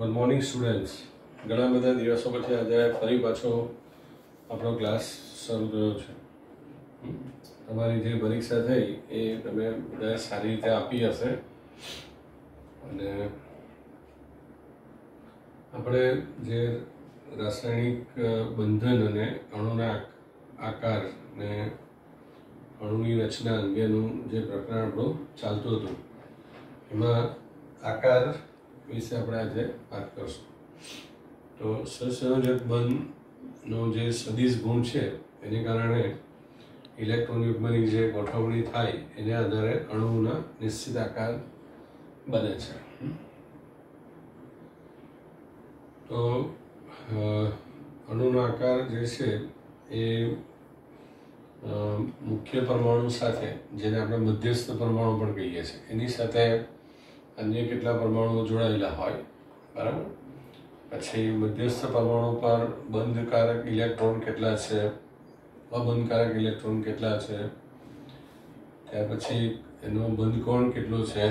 Good morning students. ઘણા બધા દિવસો પછી આજે ફરી પાછો આપણો ક્લાસ શરૂ થયો છે. તમારી જે પરીક્ષા થઈ એ તમે બધા સારી રીતે આપી હશે અને આપણે જે રાસાયણિક બંધન અને અણુના આકાર ને અણુની રચના અંગેનું જે પ્રકરણ આપણું ચાલતું હતું એમાં આકાર વિશે આપણે આજે વાત કરશું. તો સહસંયોજક બંધનો જે સદિશ ગુણ છે એને કારણે ઇલેક્ટ્રોન યુગ્મની જે ગોઠવણી થાય એને આધારે અણુના નિશ્ચિત આકાર બને છે. તો અણુનો આકાર જે છે એ મુખ્ય પરમાણુ સાથે, જેને આપણે મધ્યસ્થ પરમાણુ પણ કહીએ છીએ, એની સાથે અન્ય કેટલા પરમાણુઓ જોડાયેલા હોય, બરાબર. પછી મધ્યસ્થ પરમાણુ પર બંધકારક ઇલેક્ટ્રોન કેટલા છે, અબંધકારક ઇલેક્ટ્રોન કેટલા છે, ત્યાર પછી એનો બંધકોણ કેટલો છે,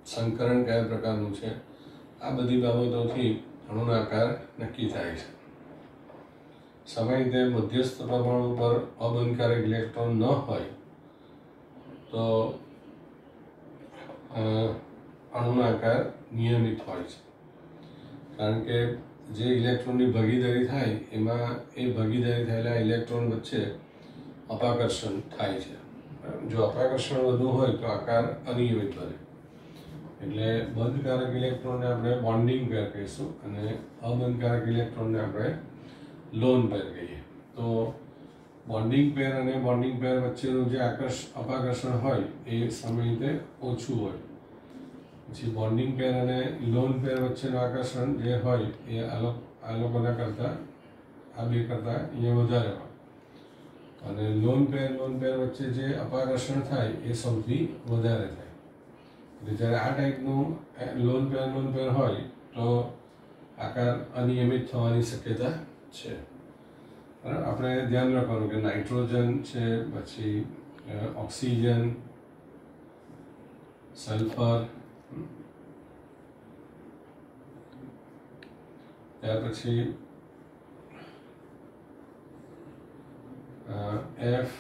સંકરણ કયા પ્રકારનું છે, આ બધી બાબતોથી અણુનો આકાર નક્કી થાય છે. સામાન્ય રીતે મધ્યસ્થ પરમાણુ પર અબંધકારક ઇલેક્ટ્રોન ન હોય તો અણુનો આકાર નિયમિત હોય છે, કારણ કે જે ઇલેક્ટ્રોનની ભાગીદારી થાય એમાં એ ભાગીદારી થયેલા ઇલેક્ટ્રોન વચ્ચે અપાકર્ષણ થાય છે. જો અપાકર્ષણ વધુ હોય તો આકાર અનિયમિત બને. એટલે બંધકારક ઇલેક્ટ્રોનને આપણે બોન્ડિંગ પેર કહીશું અને અબંધકારક ઇલેક્ટ્રોનને આપણે લોન પેર કહીએ. તો બોન્ડિંગ પેર અને બોન્ડિંગ પેર વચ્ચેનું જે અપાકર્ષણ હોય એ સામાન્ય રીતે ઓછું હોય. પછી બોન્ડિંગ પેર અને લોન પેર વચ્ચેનું આકર્ષણ જે હોય એ આ લોકોના કરતાં, આ બે કરતાં અહીંયા વધારે હોય. અને લોન પેર વચ્ચે જે અપાકર્ષણ થાય એ સૌથી વધારે થાય. એટલે જ્યારે આ ટાઈપનું લોન પેર હોય તો આકાર અનિયમિત થવાની શક્યતા છે. બરાબર. આપણે ધ્યાન રાખવાનું કે નાઇટ્રોજન છે, પછી ઓક્સિજન, સલ્ફર, ત્યાર પછી F,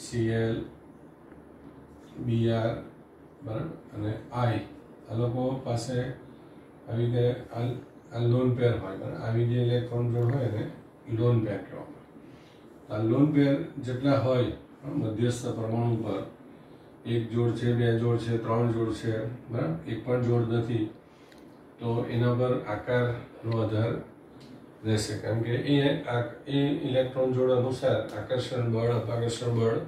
Cl, Br, બરાબર, અને I, આ લોકો પાસે આવી રીતે આ લોન પેર હોય. બરાબર. આવી જે ઇલેક્ટ્રોન જોડ હોય એને લોન પેર કહેવામાં. આ લોન પેર જેટલા હોય મધ્યસ્થ પરમાણુ પર, એક જોડ છે, બે જોડ છે, ત્રણ જોડ છે, બરાબર, એક પણ જોડ નથી, તો એના પર આકારનો આધાર રહેશે, કારણ કે એ ઇલેક્ટ્રોન જોડ અનુસાર આકર્ષણ બળ, અપાકર્ષણ બળ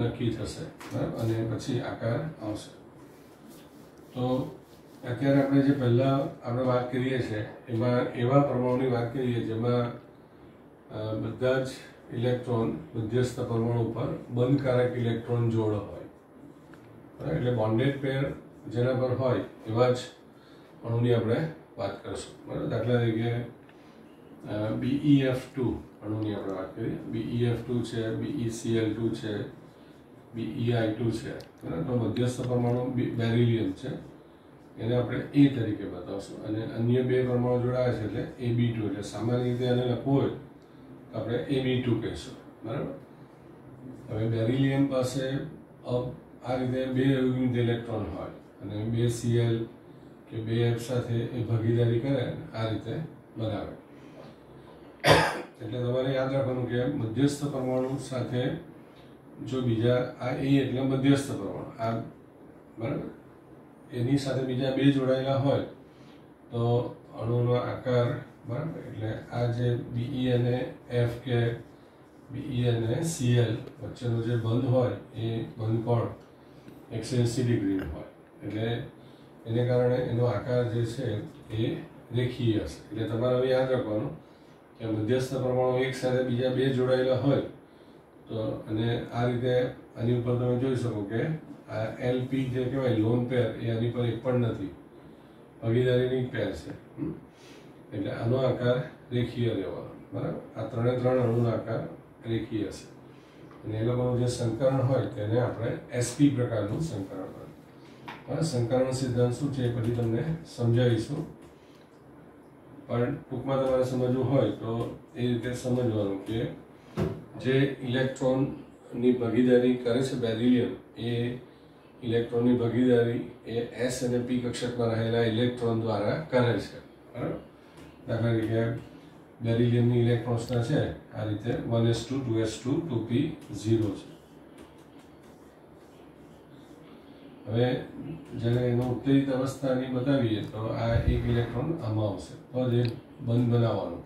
નક્કી થશે, બરાબર, અને પછી આકાર આવશે. તો અત્યારે આપણે જે પહેલાં આપણે વાત કરીએ છીએ એમાં એવા પરમાણુની વાત કરીએ જેમાં બધા જ ઇલેક્ટ્રોન મધ્યસ્થ પરમાણુ પર બંધકારક ઇલેક્ટ્રોન જોડ હોય. એટલે બોન્ડેડ પેર જેના પર હોય એવા જ અણુની આપણે વાત કરીશું. બરાબર. દાખલા તરીકે BeF2 અણુની આપણે વાત કરીએ. BeF2 છે, BeCl2 છે, BeI2 છે, બરાબર. તો મધ્યસ્થ પરમાણુ બેરિલિયમ છે, એને આપણે A તરીકે બતાવશું, અને અન્ય બે પરમાણુ જોડાયા છે એટલે AB2. એટલે સામાન્ય રીતે એને લખવું હોય તો આપણે AB2 કહીશું, બરાબર. હવે બેરિલિયમ પાસે આ રીતે બે યુનિટ ઇલેક્ટ્રોન હોય અને બે Cl કે બે F સાથે એ ભાગીદારી કરે આ રીતે બનાવે. એટલે તમારે યાદ રાખવાનું કે મધ્યસ્થ પરમાણુ સાથે જો બીજા આ A એટલે મધ્યસ્થ પરમાણુ, આ બરાબર, એની સાથે બીજા બે જોડાયેલા હોય તો અણુનો આકાર, બરાબર, એટલે આ જે Be અને F કે Be અને Cl વચ્ચેનો જે બંધ હોય એ બંધકોણ 180 ડિગ્રીનો હોય. એટલે એને કારણે એનો આકાર જે છે એ રેખીય હશે. એટલે તમારે હવે યાદ રાખવાનું કે મધ્યસ્થ પરમાણુ એક સાથે બીજા બે જોડાયેલા હોય તો, અને આ રીતે આની ઉપર તમે જોઈ શકો કે આ LP જે કહેવાય લોન પેર એ આની પર એક પણ નથી, ભાગીદારીની પેર છે. એટલે આનો આકાર રેખીય રહેવાનો, બરાબર. આ ત્રણ અણુનો આકાર રેખીય હશે અને એ લોકોનું જે સંકરણ હોય તેને આપણે SP પ્રકારનું સંકરણ હોય. સંકરણ સિદ્ધાંત શું છે એ પછી તમને સમજાવીશું, પણ ટૂંકમાં તમારે સમજવું હોય તો એ રીતે સમજવાનું કે જે ઇલેક્ટ્રોનની ભાગીદારી કરે છે બેરિલિયમ, એ ઇલેક્ટ્રોનની ભાગીદારી એ એસ અને પી કક્ષકમાં રહેલા ઇલેક્ટ્રોન દ્વારા કરે છે, બરાબર. દાખલા તરીકે બેરિલિયમની ઇલેક્ટ્રોન્સના છે આ રીતે 1s2 2s2 2p0 છે. હવે જ્યારે એનો ઉત્તેજિત અવસ્થાની બતાવીએ તો આ એક ઇલેક્ટ્રોન આમાં આવશે તો જ એ બંધ બનાવવાનું,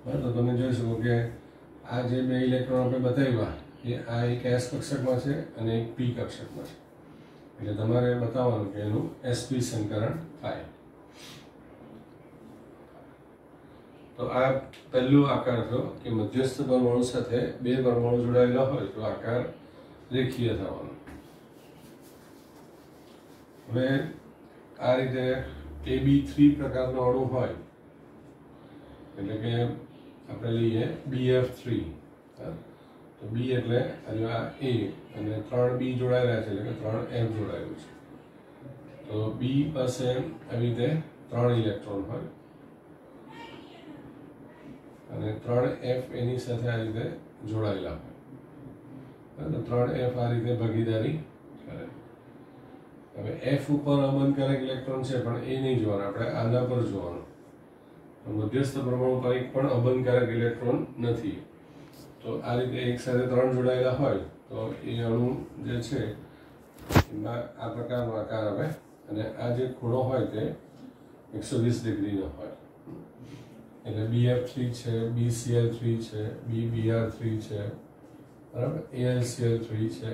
બરાબર. તો તમે જોઈ શકો કે આ જે બે ઇલેક્ટ્રોન આપણે બતાવ્યા એ આ એક એસ કક્ષકમાં છે અને એક પી કક્ષકમાં છે, એટલે તમારે બતાવવાનું કે એનું sp સંકરણ થાય. તો આ પહેલો આકાર થયો કે મધ્યસ્થ પરમાણુ સાથે બે પરમાણુ જોડાયેલા હોય તો આકાર રેખીય થવાનો. હવે આ રીતે AB3 પ્રકારનો અણુ હોય એટલે કે આપણે લઈએ BF3, તો B એટલે આ A અને 3 B જોડાયેલા છે એટલે કે 3 F જોડાયેલું છે. તો B પાસે આવી રીતે 3 ઇલેક્ટ્રોન હોય અને 3 F એની સાથે આ રીતે જોડાયેલા હોય, તો 3 F આ રીતે ભાગીદારી કરે. હવે F ઉપર અબંધકારક ઇલેક્ટ્રોન છે પણ એ નહીં જોવાનું, આપણે આના પર જોવાનું. મધ્યસ્થ પરમાણુ પર એક પણ અબંધકારક ઇલેક્ટ્રોન નથી, તો આ રીતે એક સાથે 3 જોડાયેલા હોય તો એ અણુ જે છે એમાં આ પ્રકારનો આકાર આવે અને આ જે ખૂણો હોય તે 120 ડિગ્રીનો હોય. એટલે BF3 છે, BCl3 છે, BBr3 છે, બરાબર, AlCl3 છે.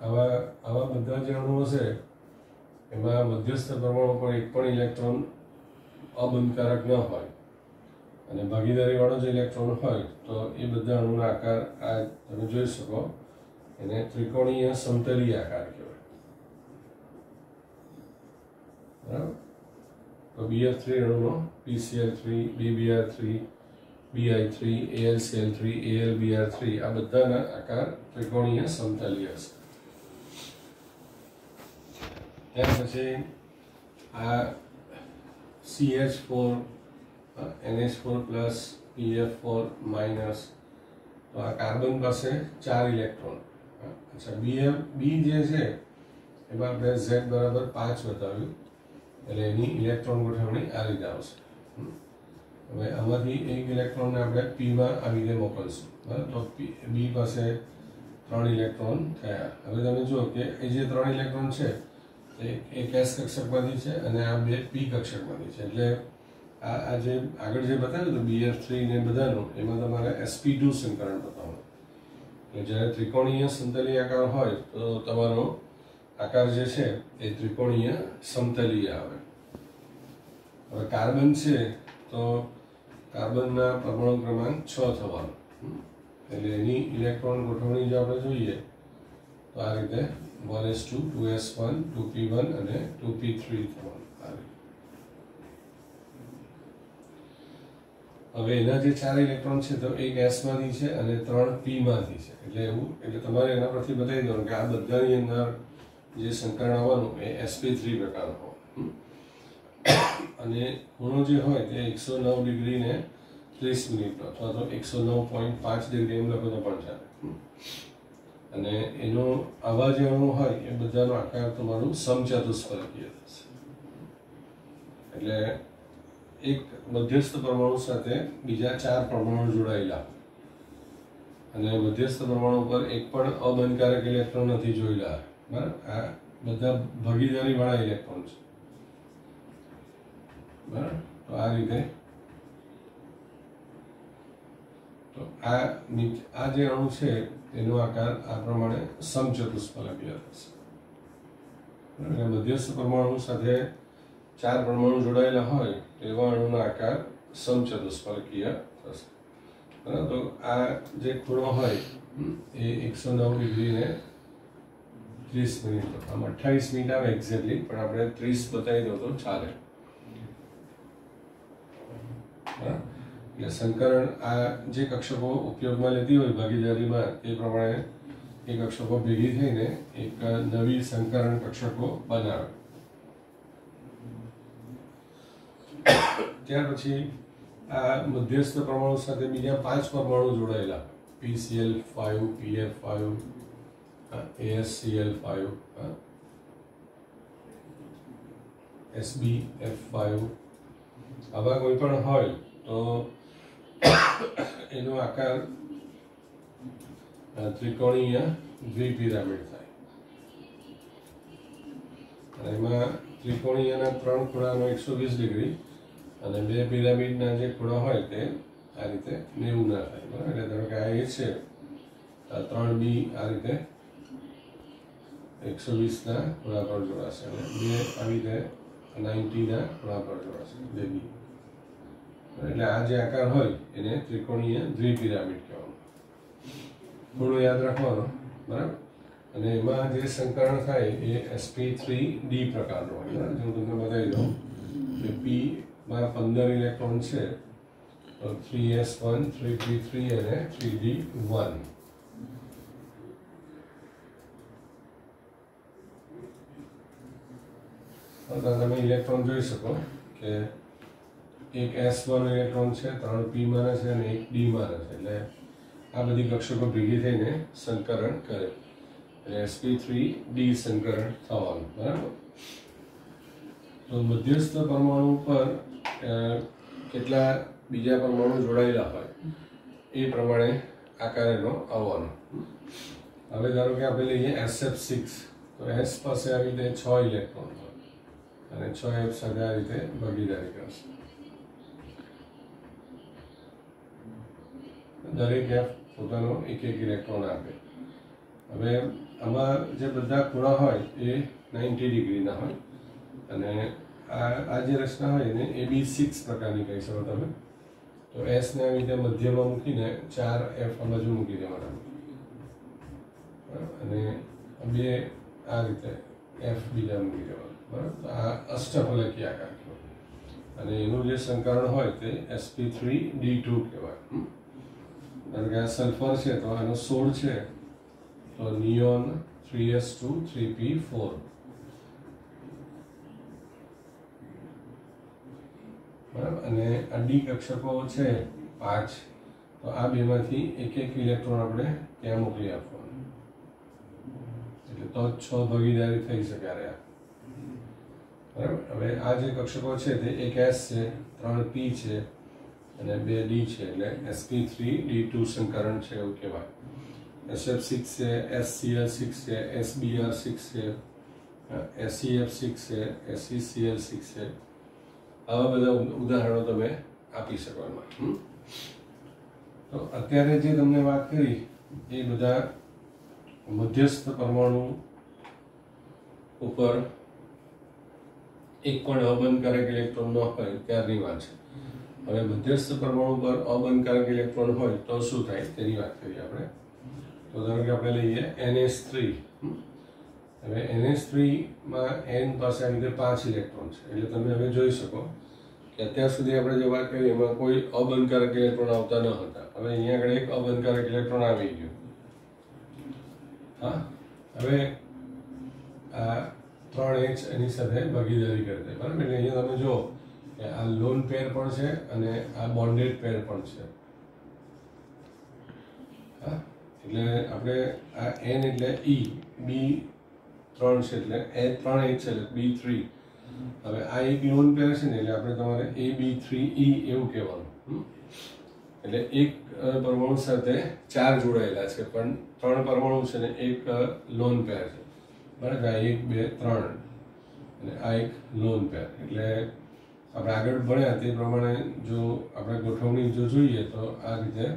આવા બધા જે અણુઓ છે એમાં મધ્યસ્થ પરમાણુ પર એક પણ ઇલેક્ટ્રોન અબંધકારક ન હોય અને ભાગીદારીવાળો જે ઇલેક્ટ્રોન હોય તો એ બધા અણુના આકાર આ તમે જોઈ શકો, એને ત્રિકોણીય સમતલીય આકાર કહેવાય, બરાબર. તો BF3 અણુનો PCl3, BBr3, BI3, AlCl3, AlBr3 આ બધાના આકાર ત્રિકોણીય સમતલીય છે. ત્યાર પછી આ CH4 NH4 plus PF4 minus, તો આ કાર્બન પાસે 4 ઇલેક્ટ્રોન. અચ્છા, B જે છે એમાં આપણે Z બરાબર 5 બતાવ્યું એટલે એની ઇલેક્ટ્રોન ગોઠવણી આ રીતે આવશે. હવે આમાંથી એક ઇલેક્ટ્રોનને આપણે પીમાં આવી રીતે મોકલશું, બરાબર. તો B પાસે 3 ઇલેક્ટ્રોન થયા. હવે તમે જુઓ કે એ જે 3 ઇલેક્ટ્રોન છે એક એસ કક્ષકમાંથી છે અને આ બે પી કક્ષકમાંથી છે, એટલે આ જે આગળ જે બતાવ્યું હતું BF3 ને બધાનું એમાં તમારે sp2 સંકરણ બતાવવાનું. એટલે જ્યારે ત્રિકોણીય સમતલીય આકાર હોય તો તમારો આકાર જે છે એ ત્રિકોણીય સમતલીય આવે. હવે કાર્બન છે તો કાર્બનના પરમાણુ ક્રમાંક 6 થવાનો, એટલે એની ઇલેક્ટ્રોન ગોઠવણી જો આપણે જોઈએ તો આ રીતે 1s2 2s1 2p1 અને 2p3 થવાનું. હવે એના જે 4 ઇલેક્ટ્રોન છે તો એક s માંથી છે અને 3 p માંથી છે, એટલે તમારે એના પરથી બતાવી દેવાનું કે આ બધાની અંદર જે સંકરણ આવવાનું એ sp3 પ્રકારનો હોય અને ખૂણો જે હોય તે 109 ડિગ્રી ને 30 મિનિટનો અથવા તો 109.5 ડિગ્રી એમ લખો તો પણ ચાલે. અને એનો આવા જે અણુ હોય એ બધાનો આકાર તમારું સમચતુષ્ફલકીય થશે. એટલે એક મધ્યસ્થ પરમાણુ સાથે બીજા 4 પરમાણુ જોડાયેલા અને મધ્યસ્થ પરમાણુ પર એક પણ અબંધકારક ઇલેક્ટ્રોન નથી જોયેલા, બરાબર. આ બધા ભાગીદારીવાળા ઇલેક્ટ્રોન છે, બરાબર. તો આ રીતે તો આ જે અણુ છે એનો આકાર આ પ્રમાણે સમચતુષ્ફલકીય થશે. એટલે મધ્યસ્થ પરમાણુ સાથે 4 પરમાણુ જોડાયેલા હોય એવા અણુનો આકાર સમચતુષ્ફલકીય થશે, બરાબર. તો આ જે ખૂણો હોય એ 109 ડિગ્રી ને 30 મિનિટ, આમ 28 મિનિટ આવે એક્ઝેક્ટલી, પણ આપણે 30 બતાવી દો તો ચાલે. એટલે સંકરણ આ જે કક્ષકો ઉપયોગમાં લેતી હોય ભાગીદારીમાં તે પ્રમાણે એ કક્ષકો ભેગી થઈને એક નવી સંકરણ કક્ષકો બનાવે. ત્યાર પછી આ મધ્યસ્થ પરમાણુ સાથે બીજા 5 પરમાણુ જોડાયેલા PCl5, PF5, AsCl5, SbF5 આવા કોઈ પણ હોય તો એનો આકાર ત્રિકોણીય દ્વિપિરામિડ થાય. અને એમાં ત્રિકોણીયના 3 ખૂણાનો 120 ડિગ્રી અને 2 પિરામિડના જે ખૂણા હોય તે આ રીતે 90 ના થાય. બરાબર, એટલે ધારો કે આ એ છે, આ 3B આ રીતે 120 ના ખૂણા પર જોડાશે અને 2 આવી રીતે 90 ના ખૂણા પર જોડાશે, 2B. એટલે આ જે આકાર હોય એને ત્રિકોણીય દ્વિપિરામિડ કહેવાનું. થોડું યાદ રાખવાનું, બરાબર. અને એમાં જે સંકરણ થાય એ sp3d પ્રકારનો હોય. બરાબર, હું તમને બતાવી દઉં કે p માં 15 ઇલેક્ટ્રોન છે તો 3s1, 3p3 અને 3d1. તમે ઇલેક્ટ્રોન જોઈ શકો કે એક s1 ઇલેક્ટ્રોન છે, 3 p માં છે અને 1 d માં છે. એટલે આ બધી કક્ષકો ભેગી થઈને સંકરણ કરે એટલે sp3d સંકરણ થવાનું. બરાબર. તો મધ્યસ્થ પરમાણુ પર કેટલા બીજા પરમાણુ જોડાયેલા હોય એ પ્રમાણે આકાર એનો આવવાનો. હવે ધારો કે આપણે લઈએ SF6 તો S પાસે આવી રીતે 6 ઇલેક્ટ્રોન હોય અને 6F સાથે આ રીતે ભાગીદારી કરશે. દરેક F પોતાનો એક ઇલેક્ટ્રોન આપે. હવે આમાં જે બધા ખૂણા હોય એ 90 ડિગ્રીના હોય અને આ જે રચના હોય એને AB6 પ્રકારની કહી શકો તમે. તો S ને આવી રીતે મધ્યમાં મૂકીને 4F આ બાજુ મૂકી દેવાના અને 2 આ રીતે F બીજા મૂકી દેવાના. બરાબર, તો આ અષ્ટફલકી આકાર કહેવાય અને એનું જે સંકરણ હોય તે sp3d2 કહેવાય. કારણ કે આ સલ્ફર છે તો આનો 16 છે તો નિયોન 3s2, 3p4. બરાબર, અને આ ડી કક્ષકો છે 5 તો આ બેમાંથી એક ઇલેક્ટ્રોન આપણે ત્યાં મોકલી આપવાનું એટલે તો 6 ભાગીદારી થઈ શકે. બરાબર, હવે આ જે કક્ષકો છે તે એક s છે, 3p છે અને 2d છે એટલે sp3d2 સંકરણ છે એવું કહેવાય. SF6 છે, SCl6 છે, SBr6 છે, SEF6 છે, SECl6 છે. આવા બધા ઉદાહરણો તમે આપી શકો એમાં. તો અત્યારે જે તમને વાત કરી એ બધા મધ્યસ્થ પરમાણુ ઉપર એક પણ અબંધકારક ઇલેક્ટ્રોન ન હોય ત્યારની વાત છે. હવે મધ્યસ્થ પરમાણુ પર અબંધકારક ઇલેક્ટ્રોન હોય તો શું થાય તેની વાત કરીએ આપણે. તો ધારો કે આપણે લઈએ NH3. હવે NH3 માં N પાસે આવી રીતે 5 ઇલેક્ટ્રોન છે એટલે તમે હવે જોઈ શકો કે અત્યાર સુધી આપણે જે વાત કરી એમાં કોઈ અબંધકારક ઇલેક્ટ્રોન આવતા ન હતા. હવે અહીંયા આગળ એક અબંધકારક ઇલેક્ટ્રોન આવી ગયું. હા, હવે આ 3H એની સાથે ભાગીદારી કરી દે. બરાબર, એટલે અહીંયા તમે જુઓ કે આ લોન પેર પણ છે અને આ બોન્ડેડ પેર પણ છે. હા, એટલે આપણે આ N એટલે E, B 3 છે એટલે A3H છે એટલે B3. હવે આ એક લોન પેર છે ને એટલે આપણે તમારે AB3E એવું કહેવાનું. એટલે એક પરમાણુ સાથે 4 જોડાયેલા છે પણ 3 પરમાણુ છે ને એક લોન પેર છે. બરાબર, આ 1, 2, 3 અને આ એક લોન પેર. એટલે આપણે આગળ ભણ્યા તે પ્રમાણે જો આપણે ગોઠવણી જો જોઈએ તો આ રીતે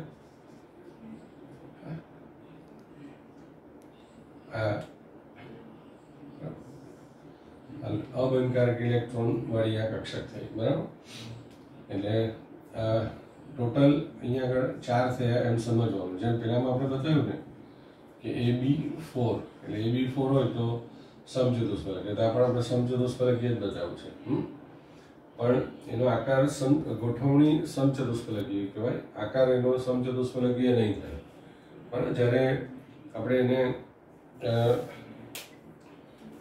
અબંધકારક ઇલેક્ટ્રોન વાળી આ કક્ષક થઈ. બરાબર, એટલે ટોટલ અહીંયા આગળ 4 થયા એમ સમજવાનું. જેમ પહેલામાં આપણે બતાવ્યું ને કે AB4 એટલે AB4 હોય તો સમચતુષ્ફલક એટલે આપણે સમચતુષ્ફલકીય જ બતાવ્યું છે. પણ એનો આકાર ગોઠવણી સમચતુષ્ફલકીય કહેવાય. આકાર એનો સમચતુષ્ફલકીય નહીં થાય. પણ જ્યારે આપણે એને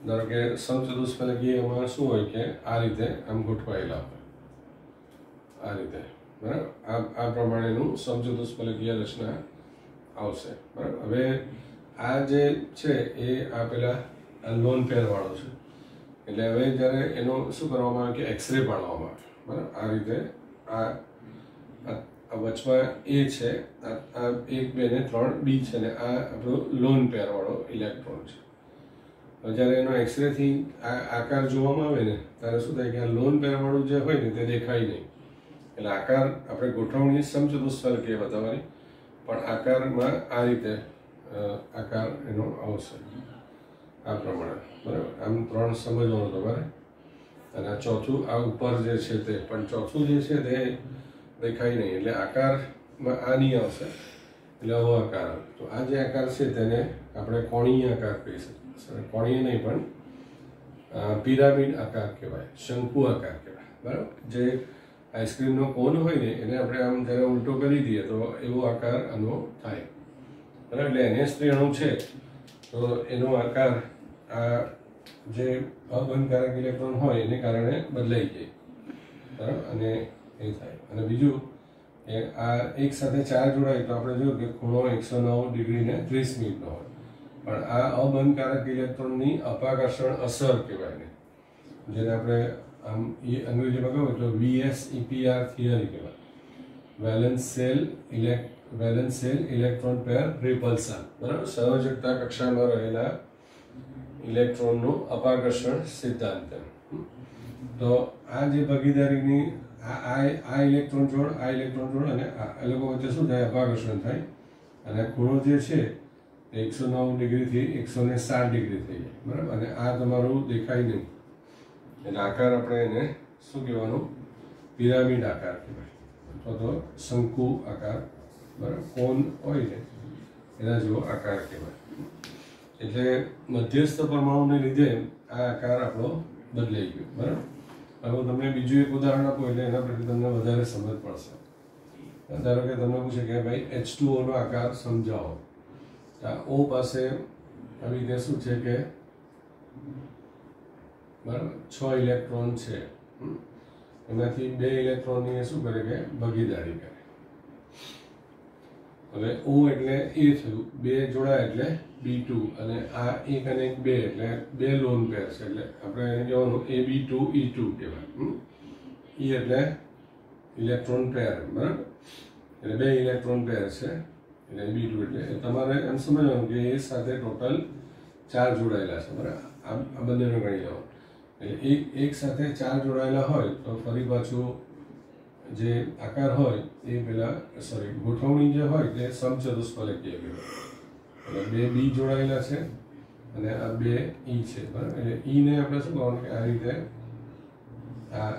ધારો કે સમચતુષ્ફલકીયમાં શું હોય કે આ રીતે આમ ગોઠવાયેલા હોય, આ રીતે, બરાબર. આ પ્રમાણેનું સમચતુષ્ફલકીય રચના આવશે, બરાબર. હવે આ જે છે એ આ પેલા લોન પેર વાળો છે, એટલે હવે જ્યારે એનો શું કરવામાં આવે કે એક્સરે પાડવામાં આવે, બરાબર. આ રીતે આ વચમાં એ છે, આ 1 2 ને 3 બી છે ને આ આપણો લોન પેર વાળો ઇલેક્ટ્રોન છે. જ્યારે એનો એક્સરેથી આ આકાર જોવામાં આવે ને ત્યારે શું થાય કે આ લોન પેર વાળું જે હોય ને તે દેખાય નહીં, એટલે આકાર આપણે ગોઠવણી સમચતુષ્ફલકીય બતાવવાની, પણ આકારમાં આ રીતે આકાર એનો આવશે આ પ્રમાણે, બરાબર. આમ 3 સમજવાનું તમારે. અને આ ચોથું આ ઉપર જે છે તે, પણ ચોથું જે છે તે દેખાય નહીં, એટલે આકારમાં આ નહીં આવશે, એટલે આવો આકાર આવે. તો આ જે આકાર છે તેને આપણે કોણીય આકાર કહી શકીએ. કોણીય નહીં પણ પિરામિડ આકાર કહેવાય, શંકુ આકાર કહેવાય, બરાબર. જે આઈસ્ક્રીમનો કોન હોય ને એને આપણે આમ જ્યારે ઉલટો કરી દઈએ તો એવો આકાર આનો થાય, બરાબર. એટલે NH3 અણુ છે તો એનો આકાર આ જે અબંધકારક ઇલેક્ટ્રોન હોય એને કારણે બદલાઈ જાય, બરાબર. અને એ થાય. અને બીજું કે આ એક સાથે 4 જોડાય તો આપણે જોયું કે ખૂણો 109 ડિગ્રી ને 30 મિનિટનો હોય, પણ આ અબંધકારક ઇલેક્ટ્રોનની અપાકર્ષણ અસર કહેવાય ને, જેને આપણે આમ અંગ્રેજીમાં કહું તો VSEPR થિયરી કહેવાય, વેલેન્સ સેલ ઇલેક્ટ્રોન પેર રિપલ્સન, બરાબર. સંયોજકતા કક્ષામાં રહેલા ઇલેક્ટ્રોનનું અપાકર્ષણ સિદ્ધાંત. તો આ જે ભાગીદારીની આ ઇલેક્ટ્રોન જોડ અને આ લોકો વચ્ચે શું થાય, અપાકર્ષણ થાય, અને ખૂણો જે છે 109 ડિગ્રીથી 160 ડિગ્રી થઈ જાય, બરાબર. અને આ તમારું દેખાય નહીં, એટલે આકાર આપણે એને શું કહેવાનું, પિરામિડ આકાર કહેવાય, અથવા તો શંકુ આકાર, બરાબર. કોન હોય ને એના જેવો આકાર કહેવાય. એટલે મધ્યસ્થ પરમાણુને લીધે આ આકાર આપણો બદલાઈ ગયો, બરાબર. હવે હું તમને બીજું એક ઉદાહરણ આપું એટલે એના પરથી તમને વધારે સમજ પડશે. ધારો કે તમને પૂછે કે ભાઈ H2O નો આકાર સમજાવો. O પાસે આવી રીતે શું છે કે બરાબર 6 ઇલેક્ટ્રોન છે, એમાંથી 2 ઇલેક્ટ્રોનની શું કરે કે ભાગીદારી કરે. હવે O એટલે A થયું, 2 જોડાય એટલે B2, અને આ 1 અને 1 2 એટલે 2 લોન પેર છે, એટલે આપણે એને કહેવાનું AB2E2 કહેવાય. E એટલે ઇલેક્ટ્રોન પેર, બરાબર. એટલે 2 ઇલેક્ટ્રોન પેર છે, એટલે B2 એટલે તમારે એમ સમજવાનું કે એ સાથે ટોટલ 4 જોડાયેલા છે, બરાબર. આ બંનેનો ગણી લેવાનું. એટલે એક સાથે 4 જોડાયેલા હોય તો ફરી પાછું જે આકાર હોય એ પેલા ગોઠવણી જે હોય તે સમચતુષ્ફલકીય કહેવાય. એટલે 2 બી જોડાયેલા છે અને આ 2 ઈ છે, બરાબર. એટલે ઈને આપણે શું કહેવાનું કે આ રીતે આ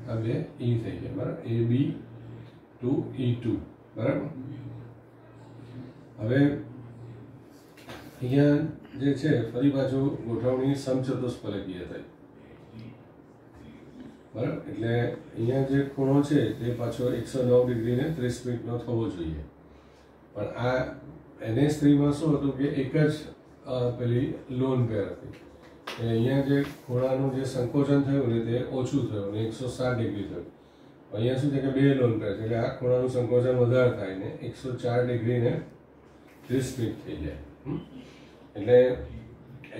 2 ઈ થઈ ગયા, બરાબર. AB2E2, બરાબર. હવે અહીંયા જે છે ફરી પાછું ગોઠવણી સમચતુષ્ફલકીય થઈ, બરાબર. એટલે અહીંયા જે ખૂણો છે તે પાછો 109 ડિગ્રી ને 30 મિનિટનો થવો જોઈએ, પણ આ NH3માં શું હતું કે એક જ પેલી લોન પેર હતી, અહીંયા જે ખૂણાનું જે સંકોચન થયું ને તે ઓછું થયું ને 160 ડિગ્રી થયું. અહીંયા શું છે કે 2 લોન પેર છે, એટલે આ ખૂણાનું સંકોચન વધારે થાય ને 104 ડિગ્રી ને 30 મિનિટ થઈ જાય. એટલે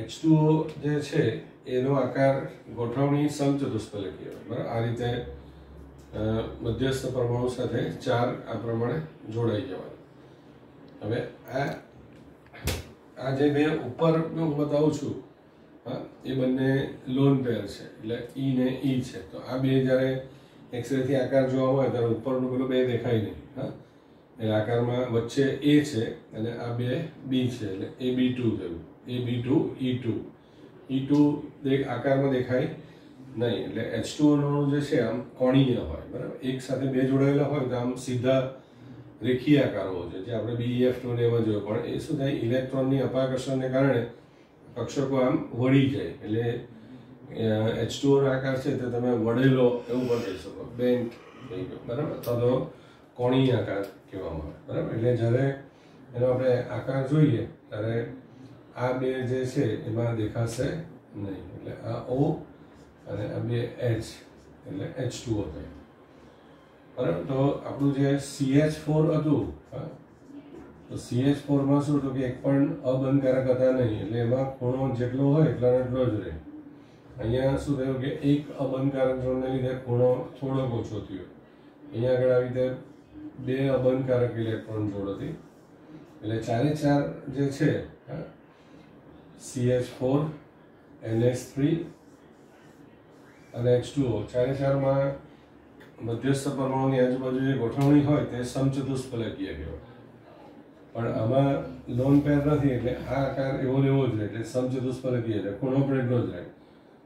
H2O જે છે એનો આકાર ગોઠવણી સમચતુષ્ફલકીય, બરાબર. આ રીતે મધ્યસ્થ પરમાણુ સાથે 4 આ પ્રમાણે જોડાઈ જવાના. હવે આ જે મેં ઉપર હું બતાવું છું, હા, એ બંને લોન પેર છે, એટલે ઈ ને ઈ છે. તો આ 2 જ્યારે એક્સરેથી આકાર જોવામાં આવે ત્યારે ઉપરનું પેલું 2 દેખાય નહીં, હા. એટલે આકારમાં વચ્ચે A છે અને આ 2 B છે, એટલે AB2 થયું, AB2E2. E2 આકારમાં દેખાય નહીં, એટલે H2O જે છે આમ કોણીય હોય, બરાબર. એક સાથે 2 જોડાયેલા હોય તો આમ સીધા રેખીય આકાર હોવો જોઈએ, જે આપણે BeF2 ને એમાં જોયું. પણ એ શું થાય, ઇલેક્ટ્રોનની અપાકર્ષણને કારણે કક્ષકો આમ વળી જાય, એટલે H2O નો આકાર છે તે તમે વળેલો એવું પણ કહી શકો, બેન્ટ થઈ ગયો, બરાબર. અથવા તો કોણીય આકાર કહેવામાં આવે, બરાબર. એટલે જ્યારે એનો આપણે આકાર જોઈએ ત્યારે આ બે જે છે એમાં દેખાશે નહીં, એટલે આ O અને આ બે H એટલે H2O થાય. બરાબર. તો આપણું જે CH4 હતું, તો CH4માં શું હતું કે એક પણ અબંધકારક હતા નહીં, એટલે એમાં ખૂણો જેટલો હોય એટલો જ રહે. અહીંયા શું થયું કે એક અબંધકારક જોડને લીધે ખૂણો થોડોક ઓછો થયો. અહીંયા આગળ આવી રીતે બે અબંધકારક ઇલેક્ટ્રોન જોડ હતી, એટલે ચારે ચાર જે છે CH4, NH3 અને H2O ચારે ચારમાં મધ્યસ્થ પરમાણુની આજુબાજુ જે ગોઠવણી હોય તે સમચતુષ્ફલકીય કહેવાય. પણ આમાં લોન પેર નથી, એટલે આ આકાર એવો ને એવો જ રહે, એટલે સમચતુષ્ફલકીય છે, ખૂણો પણ એટલો જ રહે.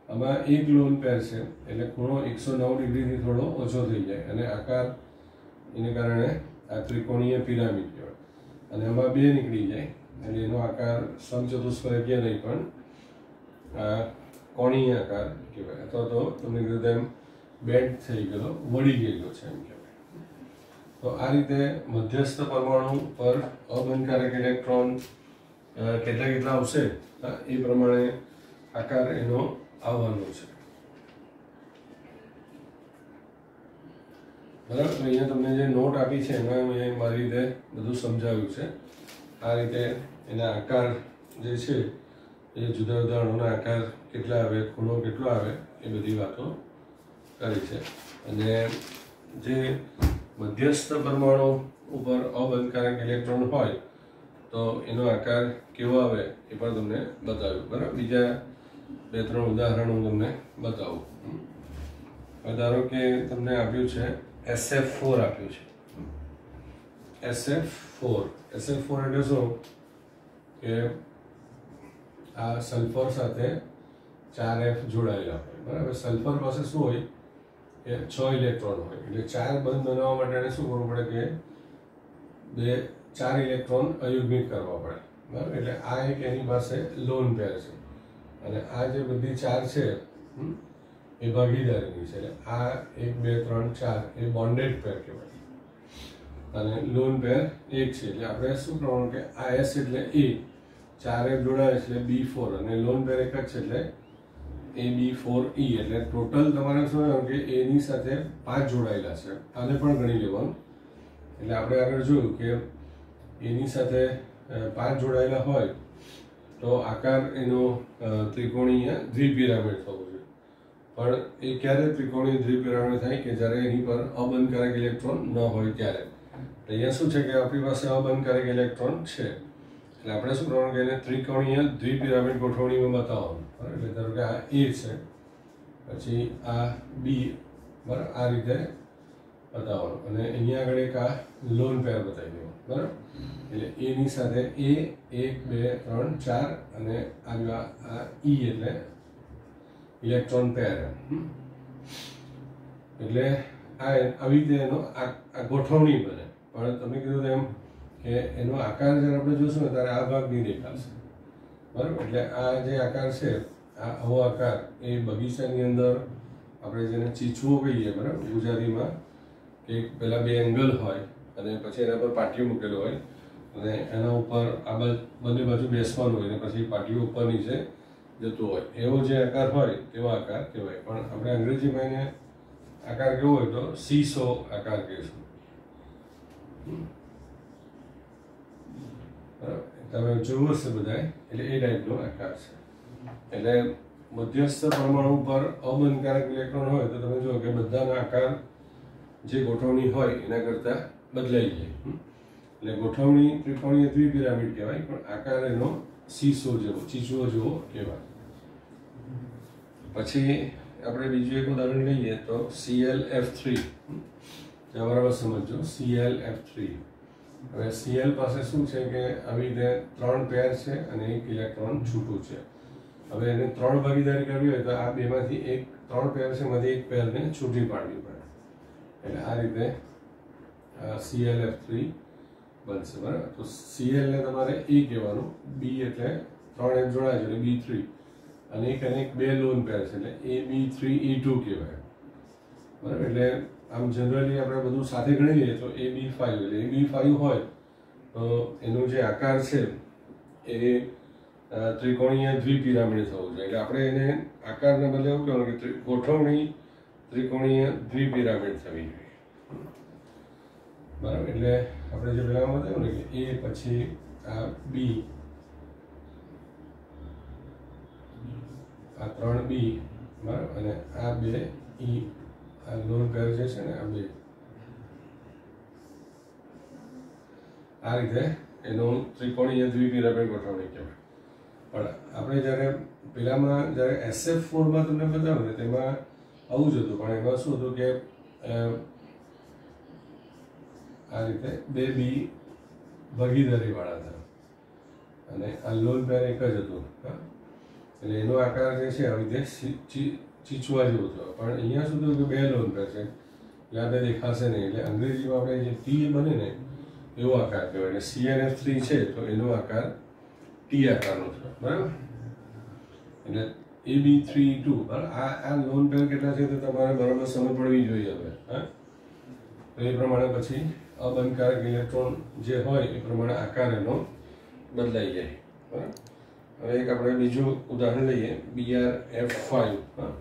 આમાં એક લોન પેર છે એટલે ખૂણો 109 ડિગ્રીથી થોડો ઓછો થઈ જાય અને આકાર એને કારણે આ ત્રિકોણીય પિરામિડ કહેવાય. અને આમાં બે નીકળી જાય એટલે એનો આકાર સમચતુષ્ફલકીય નહીં પણ કોણીય આકાર કહેવાય, અથવા તો તમને કીધું તેમ બેન્ડ થઈ ગયેલો, વળી ગયેલો છે એમ કહેવાય. તો આ રીતે મધ્યસ્થ પરમાણુ પર અબંધકારક ઇલેક્ટ્રોન કેટલા કેટલા આવશે એ પ્રમાણે આકાર એનો આવવાનો છે. બરાબર. અહીંયા તમને જે નોટ આપી છે એમાં મેં મારી રીતે બધું સમજાવ્યું છે. આ રીતે એના આકાર જે છે એ જુદા જુદા અણુના આકાર કેટલા આવે, ખૂણો કેટલો આવે એ બધી વાતો કરી છે. અને જે મધ્યસ્થ પરમાણુ ઉપર અબંધકારક ઇલેક્ટ્રોન હોય તો એનો આકાર કેવો આવે એ પણ તમને બતાવ્યું. બરાબર. બીજા બે ત્રણ ઉદાહરણ હું તમને બતાવું. ધારો કે તમને આપ્યું છે SF4 આપ્યું છે. SF4 એટલે શું કે આ સલ્ફર સાથે 4F જોડાયેલા હોય. બરાબર. સલ્ફર પાસે શું હોય કે 6 ઇલેક્ટ્રોન હોય, એટલે 4 બંધ બનાવવા માટે શું કરવું પડે કે 4 ઇલેક્ટ્રોન અયુગ્મિક કરવા પડે. બરાબર. એટલે આ એક એની પાસે લોન પેર છે અને આ જે બધી 4 છે એ ભાગીદારીની છે. એટલે આ 1 2 3 4 એ બોન્ડેડ પેર કહેવાય અને લોન પેર 1 છે. એટલે આપણે શું કરવાનું કે આ S એટલે A, 4F જોડાય એટલે B4 અને લોન પેર એક જ છે એટલે AB4E. એટલે ટોટલ તમારે શું કે A ની સાથે 5 જોડાયેલા છે. આને પણ ગણી લેવાનું. એટલે આપણે આગળ જોયું કે A ની સાથે 5 જોડાયેલા હોય તો આકાર એનો ત્રિકોણીય દ્વિપિરામિડ થવો જોઈએ. પણ એ ક્યારે ત્રિકોણીય દ્વિપિરામિડ થાય કે જ્યારે એની પર અબંધકારક ઇલેક્ટ્રોન ન હોય ત્યારે. અહીંયા શું છે કે આપણી પાસે અબંધકારક ઇલેક્ટ્રોન છે, એટલે આપણે શું કરવાનું કે એને ત્રિકોણીય દ્વિપિરામિડ ગોઠવણીમાં બતાવવાનું. એટલે ધારો કે આ A છે, પછી આ B, બરાબર, આ રીતે બતાવવાનું અને અહીંયા આગળ એક આ લોન પેર બતાવી દેવાનું. બરાબર. એટલે A ની સાથે A 1 2 3 4 અને આ E એટલે ઇલેક્ટ્રોન પેર. એટલે આવી રીતે એનો આ ગોઠવણી બને. પણ તમે કીધું એમ કે એનો આકાર જ્યારે આપણે જોશું ને ત્યારે આ ભાગ નહીં દેખાશે. બરાબર. એટલે આ જે આકાર છે આવો આકાર એ બગીચાની અંદર આપણે જેને ચીચવો કહીએ, બરાબર, ગુજરાતીમાં, કે પહેલાં 2 એંગલ હોય અને પછી એના પર પાટિયું મૂકેલું હોય અને એના ઉપર આ બંને બાજુ બેસવાનું હોય અને પછી પાટિયું ઉપર નીચે જતું હોય, એવો જે આકાર હોય તેવો આકાર કહેવાય. પણ આપણે અંગ્રેજીમાં એને આકાર કેવો હોય તો સીસો આકાર કહીશું. તમે જોયું હશે બધાય. એટલે એ ટાઈપનો આકાર છે. એટલે મધ્યસ્થ પરમાણુ પર અબંધકારક ઇલેક્ટ્રોન હોય તો તમે જુઓ કે બધાના આકાર જે ગોઠવણી હોય એના કરતાં બદલાઈ જાય. એટલે ગોઠવણી ત્રિકોણીય દ્વિપિરામિડ કહેવાય પણ આકાર એનો સીસો જેવો, ચીચવો જેવો કહેવાય. પછી આપણે બીજું એક ઉદાહરણ લઈએ તો ClF3. બરાબર સમજો. ClF3. હવે Cl પાસે શું છે કે આવી રીતે 3 પેર છે અને 1 ઇલેક્ટ્રોન છૂટું છે. હવે એને 3 ભાગીદારી કરવી હોય તો આ બેમાંથી 3 પેર છે એમાંથી 1 પેરને છૂટી પાડવી પડે. એટલે આ રીતે ClF3 બનશે. બરાબર. તો Cl ને તમારે E કહેવાનું, B એટલે 3 F જોડાય છે એટલે B3 અને એક 2 લોન પેર છે એટલે AB3E2 કહેવાય. બરાબર. એટલે આમ જનરલી આપણે બધું સાથે ગણી લઈએ તો AB5 એટલે AB5 હોય તો એનો જે આકાર છે એ ત્રિકોણીય દ્વિપિરામિડ થવું જોઈએ. એટલે આપણે એને આકારને બદલે એવું કહેવાનું કે ગોઠવણી ત્રિકોણીય દ્વિપિરામિડ થવી જોઈએ. બરાબર. એટલે આપણે જે પહેલાં બતાવ્યું ને કે એ પછી આ બી, આ 3 બી, બરાબર, અને આ 2 ઈ, આ લોન પેર જે છે ને આ 2, આ રીતે એનું ત્રિકોણીય દ્વિપિરામિડ ગોઠવણી કહેવાય. પણ આપણે જ્યારે પેલામાં જ્યારે SF4માં તમને બતાવ્યું ને તેમાં આવું જ હતું, પણ એમાં શું હતું કે આ રીતે 2 બી ભાગીદારીવાળા હતા અને આ લોન પેર એક જ હતું. એટલે એનો આકાર જે છે આવી રીતે ચીચવા જેવું થયો. પણ અહીંયા શું થયું કે 2 લોન પેર છે એટલે આપણે દેખાશે નહીં. એટલે અંગ્રેજીમાં આપણે જે ટી બને ને એવો આકાર કહેવાય. એટલે CnF3 છે તો એનો આકાર ટી આકારનો છે. બરાબર. એટલે AB32, બરાબર. આ લોન પેર કેટલા છે તો તમારે બરાબર સમજ પડવી જોઈએ હવે. હા, તો એ પ્રમાણે પછી અબંધકારક ઇલેક્ટ્રોન જે હોય એ પ્રમાણે આકાર એનો બદલાઈ જાય. બરાબર. હવે એક આપણે બીજું ઉદાહરણ લઈએ, BrF5. હા,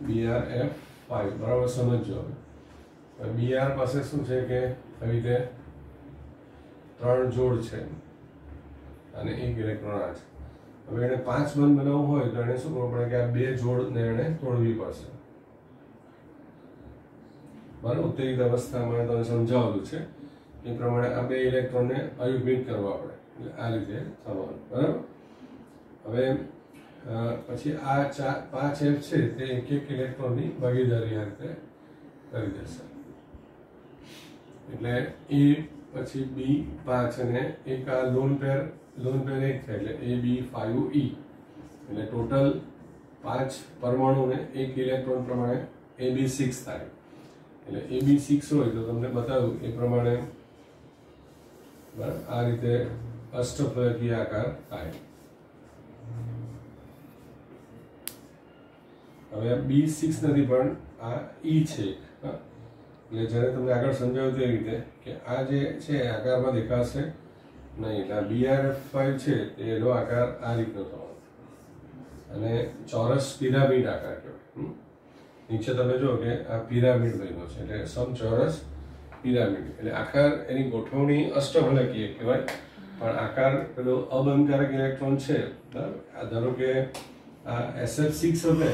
BrF5, બરાબર સમજો. હવે Br પાસે શું છે કે આવી રીતે 3 જોડ છે અને 1 ઇલેક્ટ્રોન આ છે. હવે એને 5 બંધ બનાવવું હોય તો એને શું કરવું પડે કે આ 2 જોડને એને તોડવી પડશે. બરાબર. ઉત્તેજિત અવસ્થામાં તમે સમજાવેલું છે એ પ્રમાણે આ 2 ઇલેક્ટ્રોનને અયુગ્મિત કરવા પડે. એટલે આ રીતે થવાનું. બરાબર. હવે પછી આ 5F છે તે 1 ઇલેક્ટ્રોનની ભાગીદારી આ રીતે કરી દેશે. એટલે એ પછી B5 અને એક આ લોન પેર 1 થાય એટલે AB5E. એટલે ટોટલ 5 પરમાણુને 1 ઇલેક્ટ્રોન પ્રમાણે AB6 થાય. એટલે AB6 હોય તો તમને બતાવ્યું એ પ્રમાણે બરાબર આ રીતે અષ્ટફલકીય આકાર થાય. હવે B6 નથી પણ આ E છે. એટલે જ્યારે તમને આગળ સમજાવ્યું તે રીતે કે આ જે છે આકારમાં દેખાશે નહીં. એટલે આ BrF5 છે એનો આકાર આ રીતનો થવાનો અને ચોરસ પિરામિડ આકાર કહેવાય. નીચે તમે જો કે આ પિરામિડ બન્યો છે એટલે સમચોરસ પિરામિડ. એટલે આકાર એની ગોઠવણી અષ્ટફલકીય કહેવાય પણ આકાર પેલો અબંધકારક ઇલેક્ટ્રોન છે. બરાબર. આ ધારો કે આ SF6 હશે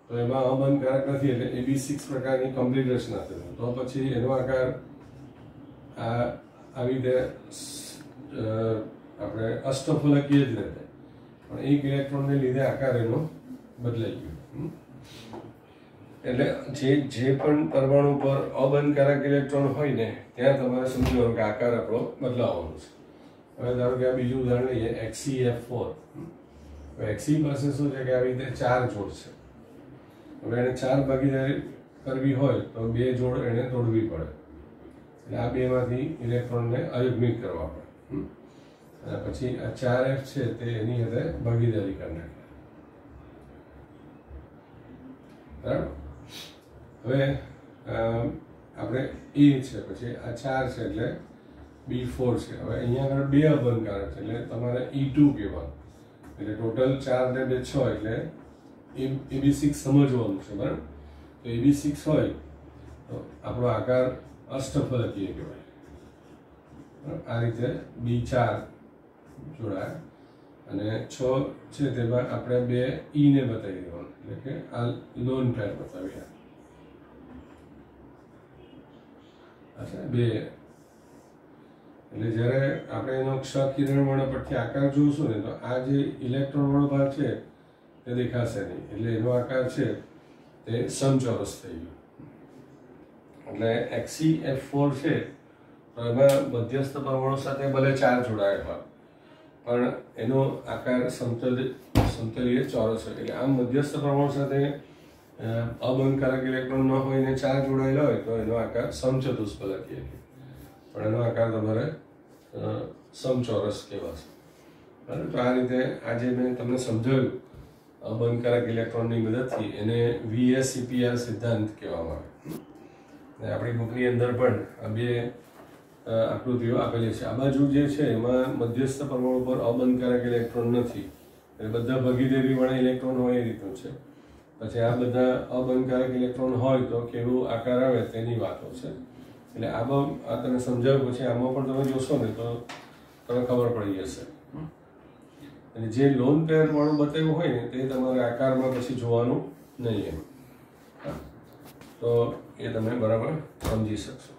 તો એમાં અબંધકારક નથી એટલે AB6 પ્રકારની કમ્પ્લીટ રચના થશે. તો પછી એનો આકાર આ આવી રીતે આપણે અષ્ટફલકીય જ રહેશે પણ 1 ઇલેક્ટ્રોનને લીધે આકાર એનો બદલાઈ ગયો. એટલે જે પણ પરમાણુ પર અબંધકારક ઇલેક્ટ્રોન હોય ને ત્યાં તમારે સમજવાનું કે આકાર આપણો બદલાવાનો છે. હવે ધારો કે આ બીજું ઉદાહરણ લઈએ, XeF4. Xe પાસે શું છે કે આવી રીતે 4 જોડ છે. હવે એને 4 ભાગીદારી કરવી હોય તો 2 જોડ એને તોડવી પડે. એટલે આ 2 માંથી ઇલેક્ટ્રોનને અયુગ્મિત કરવા પડે. અને પછી આ 4F છે તે એની સાથે ભાગીદારી કરી નાખે. બરાબર. હવે આપણે E છે પછી આ 4 છે એટલે B4 છે. હવે અહીંયા આગળ 2 અબંધકારક છે એટલે તમારે E2 કહેવાનું. એટલે ટોટલ 4 ને 2 6 એટલે AB6 સમજવાનું છે. બરાબર. તો AB6 હોય તો આપણો આકાર અષ્ટફલકીય કહેવાય. આ રીતે B4 જોડાય અને 6 છે તેમાં આપણે 2 E ને બતાવી દેવાનું એટલે કે આ લોન પેર બતાવીએ. અચ્છા 2 એટલે જ્યારે આપણે એનો ક્ષ કિરણવર્ણ પરથી આકાર જોઈશું ને તો આ જે ઇલેક્ટ્રોન વાળો ભાગ છે તે દેખાશે નહીં. એટલે એનો આકાર છે તે સમચોરસ થઈ ગયો. એટલે XeF4 છે તો એમાં મધ્યસ્થ પરમાણુ સાથે ભલે 4 જોડાયેલ હોય પણ એનો આકાર સમતલીય ચોરસ હોય. એટલે આમ મધ્યસ્થ પરમાણુ સાથે અબંધકારક ઇલેક્ટ્રોન ન હોય ને 4 જોડાયેલા હોય તો એનો આકાર સમચતુષ્ફલકીય પણ એનો આકાર તમારે સમચોરસ કહેવાશે. બરાબર. તો આ રીતે આજે મેં તમને સમજાવ્યું અબંધકારક ઇલેક્ટ્રોનની મદદથી એને VSEPR સિદ્ધાંત કહેવામાં આવે. આપણી બુકની અંદર પણ આ 2 આકૃતિઓ આપેલી છે. આ બાજુ જે છે એમાં મધ્યસ્થ પરમાણુ પર અબંધકારક ઇલેક્ટ્રોન નથી, એટલે બધા ભાગીદારીવાળા ઇલેક્ટ્રોન હોય એ રીતનું છે. પછી આ બધા અબંધકારક ઇલેક્ટ્રોન હોય તો કેવો આકાર આવે તેની વાતો છે. એટલે આ તમે સમજાવ્યું પછી આમાં પણ તમે જોશો ને તો તમને ખબર પડી જશે. અને જે લોન પેર વાળું બતાવ્યું હોય ને તે તમારે આકારમાં પછી જોવાનું નહીં એમ. તો એ તમે બરાબર સમજી શકશો.